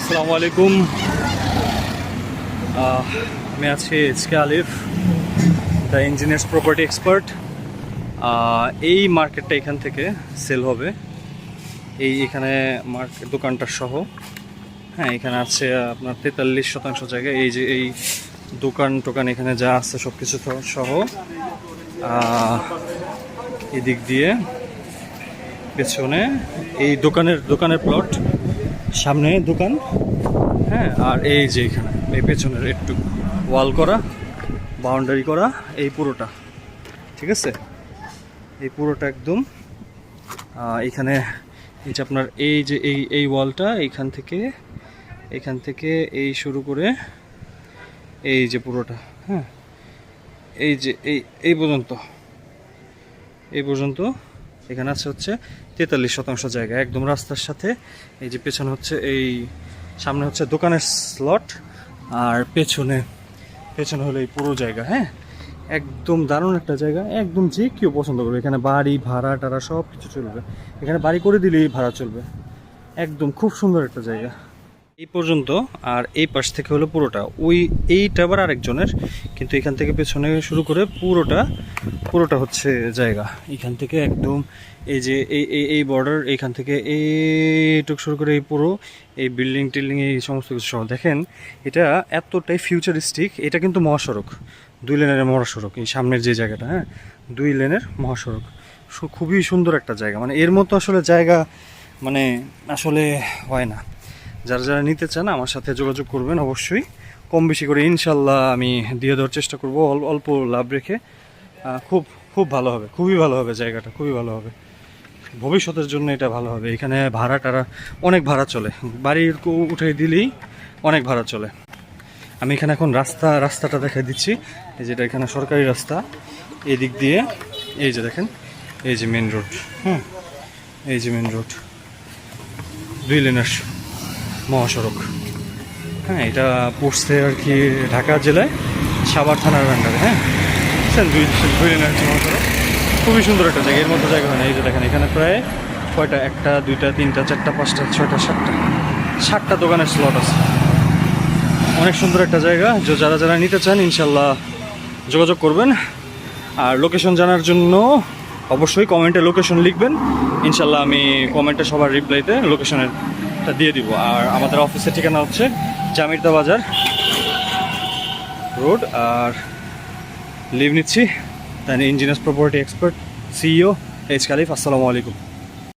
আসসালামু আলাইকুম। আমি আছি HK Alif, the engineers property expert. এই মার্কেটটা এখান থেকে সেল হবে, এখানে মার্কেট দোকানটা সহ। হ্যাঁ, এখানে আছে আপনার 43% জায়গা। এই যে এই দোকান টোকান এখানে যা আছে সব কিছু সহ এদিক দিয়ে পেছনে এই দোকানের প্লট, সামনে দোকান। হ্যাঁ, আর এই যে এখানে এই পেছনের একটু ওয়াল করা, বাউন্ডারি করা, এই পুরোটা ঠিক আছে। এই পুরোটা একদম এখানে এই যে আপনার এই যে এই ওয়ালটা এখান থেকে এই শুরু করে এই যে পুরোটা, হ্যাঁ, এই যে এই পর্যন্ত এখানে আছে হচ্ছে 43% জায়গা একদম রাস্তার সাথে। এই যে পেছনে হচ্ছে এই সামনে হচ্ছে দোকানের স্লট, আর পেছনে হলো এই পুরো জায়গা। হ্যাঁ, একদম দারুণ একটা জায়গা, একদম যে কেউ পছন্দ করবে। এখানে বাড়ি ভাড়া টাড়া সব কিছু চলবে, এখানে বাড়ি করে দিলেই ভাড়া চলবে। একদম খুব সুন্দর একটা জায়গা এই পর্যন্ত। আর এই পাশ থেকে হলো পুরোটা, এইটা আবার আরেকজনের, কিন্তু এখান থেকে পেছনে শুরু করে পুরোটা হচ্ছে জায়গা। এখান থেকে একদম এই যে এই বর্ডার, এইখান থেকে এইটুকু শুরু করে এই পুরো এই বিল্ডিং টিল্ডিং এই সমস্ত কিছু সহ। দেখেন এটা এতটাই ফিউচারিস্টিক। এটা কিন্তু মহাসড়ক, 2 লেনের মহাসড়ক। এই সামনের যে জায়গাটা, হ্যাঁ, 2 লেনের মহাসড়ক। খুবই সুন্দর একটা জায়গা, মানে এর মতো আসলে জায়গা মানে আসলে হয় না। যারা নিতে চান আমার সাথে যোগাযোগ করবেন অবশ্যই, কম বেশি করে ইনশাল্লাহ আমি দিয়ে দেওয়ার চেষ্টা করব, অল্প লাভ রেখে। খুব ভালো হবে, খুবই ভালো হবে জায়গাটা, খুবই ভালো হবে ভবিষ্যতের জন্য। এটা ভালো হবে। এখানে ভাড়া টাড়া অনেক ভাড়া চলে, বাড়ির উঠে দিলেই অনেক ভাড়া চলে। আমি এখানে এখন রাস্তাটা দেখাই দিচ্ছি। এই যেটা এখানে সরকারি রাস্তা, এদিক দিয়ে এই যে দেখেন এই যে মেন রোড। হ্যাঁ, এই যে মেন রোড, 2 লেনের মহাসড়ক। হ্যাঁ, এটা পড়ছে আর কি ঢাকা জেলায় সাভার থানার আন্ডারে। হ্যাঁ, দুই লেনের মহাসড়ক, খুবই সুন্দর একটা জায়গা। এর মতো জায়গা হয় না। এই যে দেখেন এখানে প্রায় কয়টা, 1টা 2টা 3টা 4টা 5টা 6টা 7টা দোকানের স্লট আছে। অনেক সুন্দর একটা জায়গা। যারা নিতে চান ইনশাল্লাহ যোগাযোগ করবেন। আর লোকেশন জানার জন্য অবশ্যই কমেন্টে লোকেশন লিখবেন, ইনশাল্লাহ আমি কমেন্টে সবার রিপ্লাইতে লোকেশনেরটা দিয়ে দিব। আর আমাদের অফিসের ঠিকানা হচ্ছে জামিরদা বাজার রোড। আর লিভ নিচ্ছি, তাই engineers property expert CEO HK Alif. আসসালামু আলাইকুম।